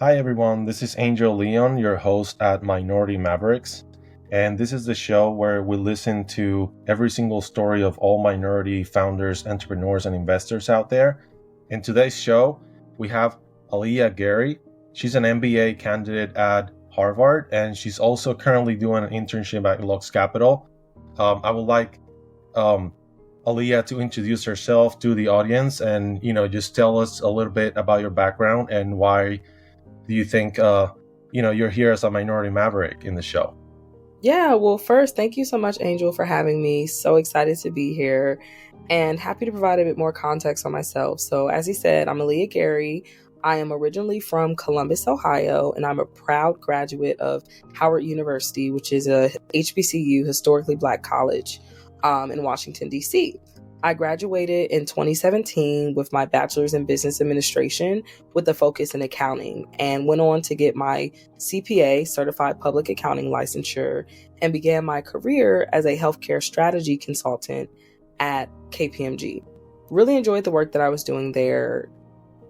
Hi everyone, this is Angel Leon, your host at Minority Mavericks. And this is the show where we listen to every single story of all minority founders, entrepreneurs, and investors out there. In today's show, we have Alliyah Gary. She's an MBA candidate at Harvard, and she's also currently doing an internship at Lux Capital. I would like Alliyah to introduce herself to the audience and, just tell us a little bit about your background and why do you think you're here as a minority maverick in the show? Yeah, well, first, thank you so much, Angel, for having me. So excited to be here and happy to provide a bit more context on myself. So, as he said, I'm Alliyah Gary. I am originally from Columbus, Ohio, and I'm a proud graduate of Howard University, which is a HBCU, historically Black college in Washington, D.C. I graduated in 2017 with my bachelor's in business administration with a focus in accounting and went on to get my CPA, certified public accounting licensure, and began my career as a healthcare strategy consultant at KPMG. Really enjoyed the work that I was doing there.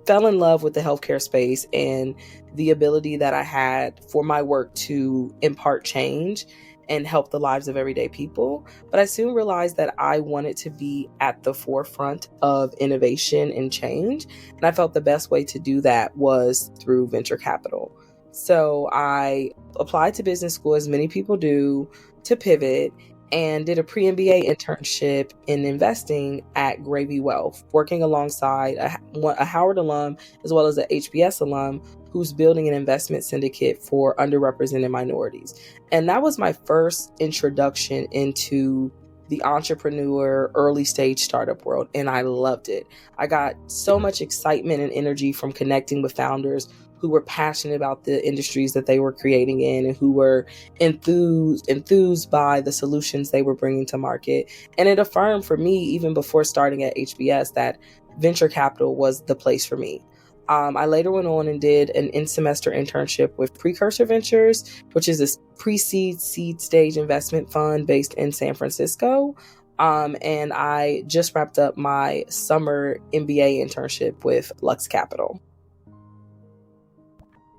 Fell in love with the healthcare space and the ability that I had for my work to impart change and help the lives of everyday people. But I soon realized that I wanted to be at the forefront of innovation and change. And I felt the best way to do that was through venture capital. So I applied to business school, as many people do, to pivot, and did a pre-MBA internship in investing at Gravy Wealth, working alongside a Howard alum as well as a HBS alum who's building an investment syndicate for underrepresented minorities. And that was my first introduction into the entrepreneur early stage startup world, and I loved it. I got so much excitement and energy from connecting with founders who were passionate about the industries that they were creating in and who were enthused by the solutions they were bringing to market. And it affirmed for me, even before starting at HBS, that venture capital was the place for me. I later went on and did an in-semester internship with Precursor Ventures, which is a pre-seed seed stage investment fund based in San Francisco. And I just wrapped up my summer MBA internship with Lux Capital.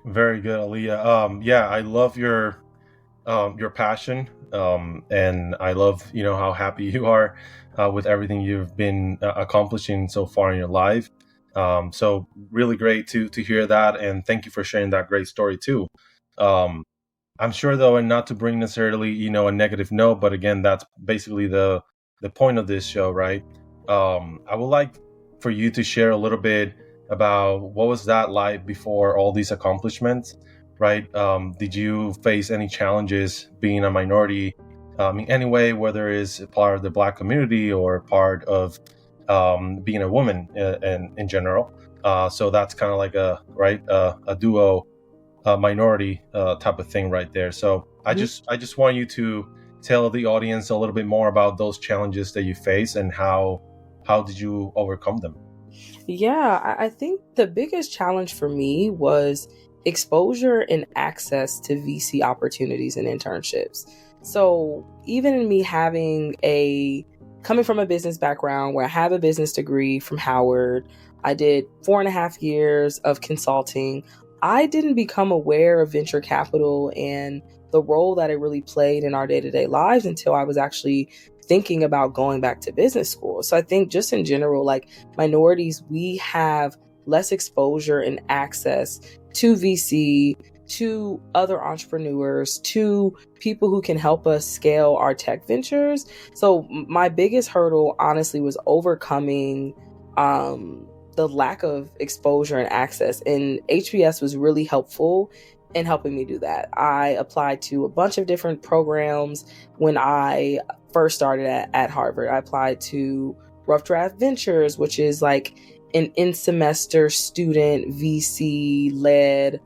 Very good, Alliyah. I love your passion, and I love how happy you are with everything you've been accomplishing so far in your life. So really great to hear that, and thank you for sharing that great story too. I'm sure though, and not to bring necessarily a negative note, but again, that's basically the point of this show, right? I would like for you to share a little bit about what was that like before all these accomplishments, right? Did you face any challenges being a minority in any way, whether it's part of the Black community or part of being a woman in general? So that's kind of like a duo minority type of thing right there. So I just want you to tell the audience a little bit more about those challenges that you face and how did you overcome them? Yeah, I think the biggest challenge for me was exposure and access to VC opportunities and internships. So even in me coming from a business background where I have a business degree from Howard, I did 4.5 years of consulting. I didn't become aware of venture capital and the role that it really played in our day-to-day lives until I was actually thinking about going back to business school. So I think just in general, like minorities, we have less exposure and access to VC, to other entrepreneurs, to people who can help us scale our tech ventures. So my biggest hurdle, honestly, was overcoming the lack of exposure and access. And HBS was really helpful in helping me do that. I applied to a bunch of different programs when I first started at Harvard. I applied to Rough Draft Ventures, which is like an in-semester student VC-led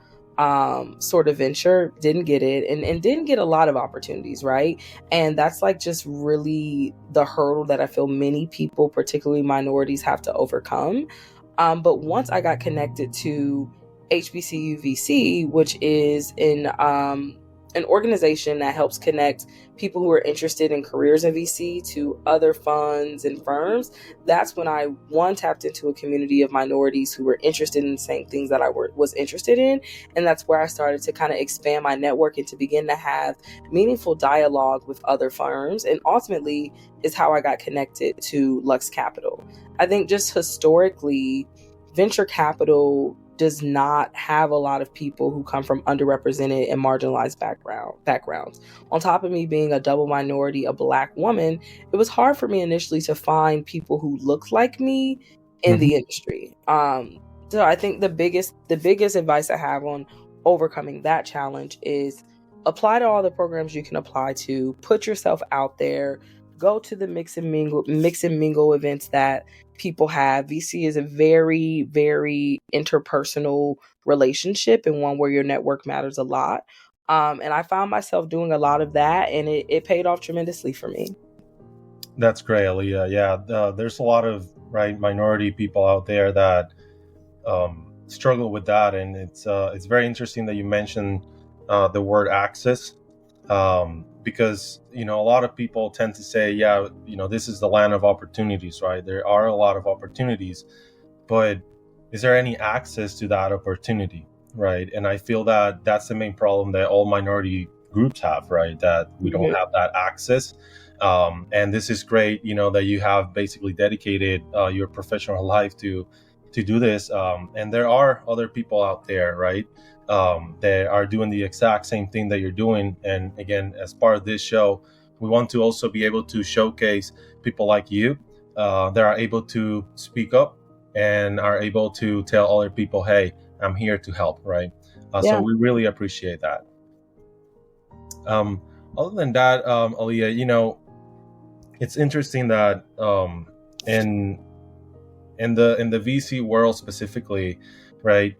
sort of venture. Didn't get it and didn't get a lot of opportunities, right? And that's like just really the hurdle that I feel many people, particularly minorities, have to overcome. But once I got connected to HBCU VC, which is an organization that helps connect people who are interested in careers in VC to other funds and firms. That's when I tapped into a community of minorities who were interested in the same things that I was interested in, and that's where I started to kind of expand my network and to begin to have meaningful dialogue with other firms, and ultimately is how I got connected to Lux Capital. I think just historically, venture capital does not have a lot of people who come from underrepresented and marginalized backgrounds. On top of me being a double minority, a Black woman, it was hard for me initially to find people who looked like me in the industry. So I think the biggest advice I have on overcoming that challenge is apply to all the programs you can apply to, put yourself out there, go to the mix and mingle events that people have. VC is a very, very interpersonal relationship, and one where your network matters a lot. And I found myself doing a lot of that, and it paid off tremendously for me. That's great, Alliyah. Yeah, there's a lot of minority people out there that struggle with that, and it's very interesting that you mentioned the word access. Because, a lot of people tend to say, this is the land of opportunities, right? There are a lot of opportunities, but is there any access to that opportunity, right? And I feel that that's the main problem that all minority groups have, right? That we don't have that access. And this is great, that you have basically dedicated your professional life to do this. And there are other people out there, right? That are doing the exact same thing that you're doing. And again, as part of this show, we want to also be able to showcase people like you that are able to speak up and are able to tell other people, hey, I'm here to help, right? So we really appreciate that. Other than that, Alliyah, it's interesting that in the VC world specifically, right?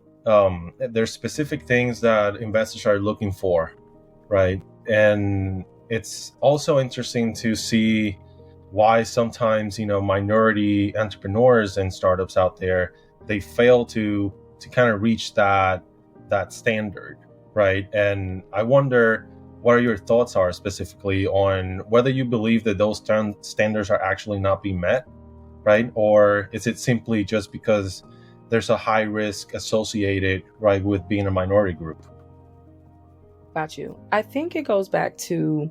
There's specific things that investors are looking for, right? And it's also interesting to see why sometimes, minority entrepreneurs and startups out there, they fail to kind of reach that standard, right? And I wonder what your thoughts are specifically on whether you believe that those standards are actually not being met, right? Or is it simply just because there's a high risk associated, right, with being a minority group? Got you. I think it goes back to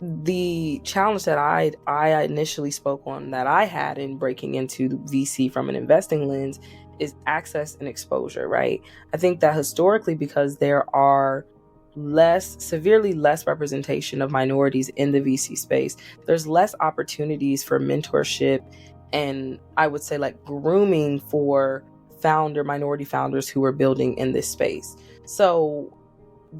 the challenge that I initially spoke on, that I had in breaking into VC from an investing lens, is access and exposure, right? I think that historically, because there are severely less representation of minorities in the VC space, there's less opportunities for mentorship and I would say grooming for minority founders who are building in this space. So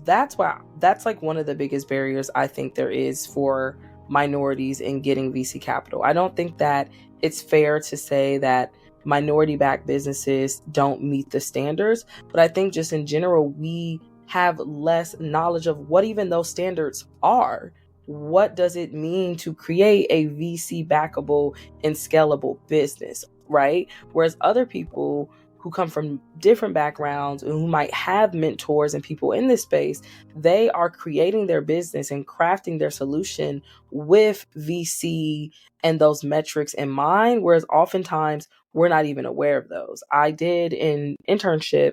that's one of the biggest barriers I think there is for minorities in getting VC capital. I don't think that it's fair to say that minority-backed businesses don't meet the standards, but I think just in general, we have less knowledge of what even those standards are. What does it mean to create a VC backable and scalable business, right? Whereas other people who come from different backgrounds and who might have mentors and people in this space, they are creating their business and crafting their solution with VC and those metrics in mind, whereas oftentimes we're not even aware of those. I did an internship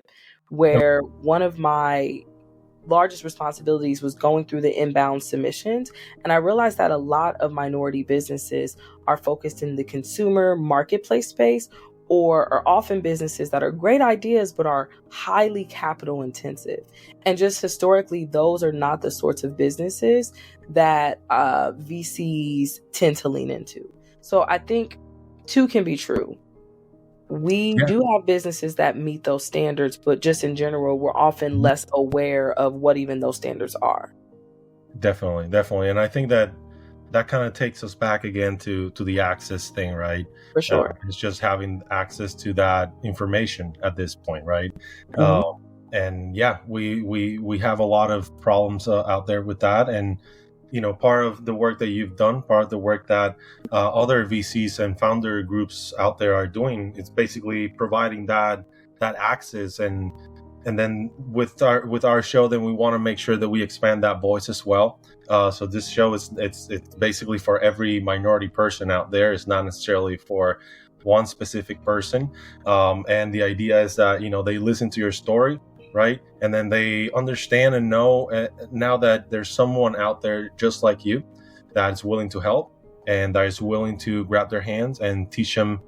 where one of my largest responsibilities was going through the inbound submissions. And I realized that a lot of minority businesses are focused in the consumer marketplace space, or are often businesses that are great ideas, but are highly capital intensive. And just historically, those are not the sorts of businesses that VCs tend to lean into. So I think two can be true. We do have businesses that meet those standards, but just in general, we're often less aware of what even those standards are. Definitely. And I think that kind of takes us back again to the access thing, right? For sure. It's just having access to that information at this point, right? And we have a lot of problems out there with that. And part of the work that you've done, part of the work that other VCs and founder groups out there are doing, is basically providing that access and And then with our show, then we want to make sure that we expand that voice as well. So this show it's basically for every minority person out there. It's not necessarily for one specific person. And the idea is that they listen to your story, right? And then they understand and know now that there's someone out there just like you that is willing to help and that is willing to grab their hands and teach them,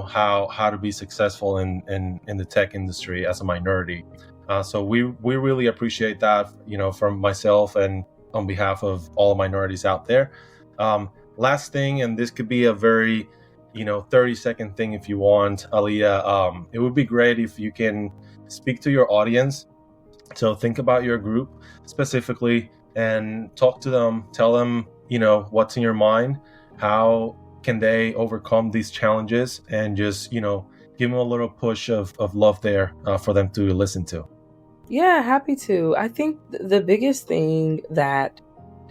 how to be successful in the tech industry as a minority. So we really appreciate that, from myself and on behalf of all minorities out there. Last thing, and this could be a very 30-second thing if you want, Alliyah. It would be great if you can speak to your audience. So think about your group specifically and talk to them. Tell them, what's in your mind. How can they overcome these challenges, and just, give them a little push of love there for them to listen to. Yeah, happy to. I think the biggest thing that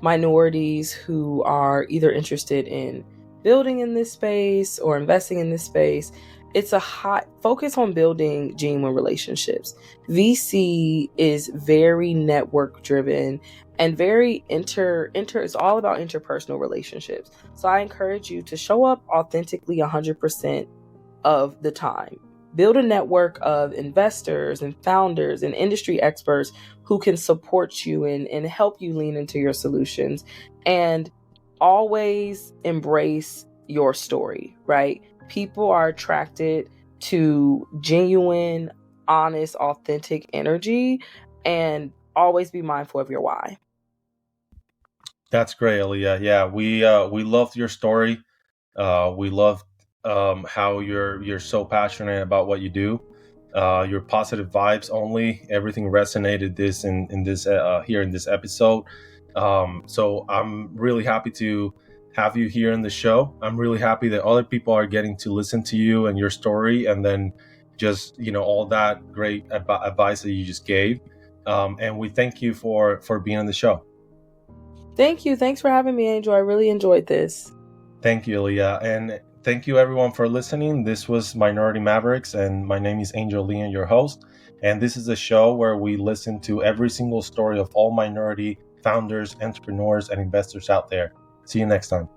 minorities who are either interested in building in this space or investing in this space, it's a hot focus on building genuine relationships. VC is very network driven and very it's all about interpersonal relationships. So I encourage you to show up authentically 100% of the time. Build a network of investors and founders and industry experts who can support you and help you lean into your solutions. And always embrace your story, right? People are attracted to genuine, honest, authentic energy, and always be mindful of your why. That's great, Alliyah. Yeah, we loved your story. We loved how you're so passionate about what you do. Your positive vibes only. Everything resonated in this here in this episode. So I'm really happy to have you here in the show. I'm really happy that other people are getting to listen to you and your story, and then just all that great advice that you just gave. And we thank you for being on the show. Thank you. Thanks for having me, Angel. I really enjoyed this. Thank you, Alliyah. And thank you, everyone, for listening. This was Minority Mavericks, and my name is Angel Leon, your host. And this is a show where we listen to every single story of all minority founders, entrepreneurs, and investors out there. See you next time.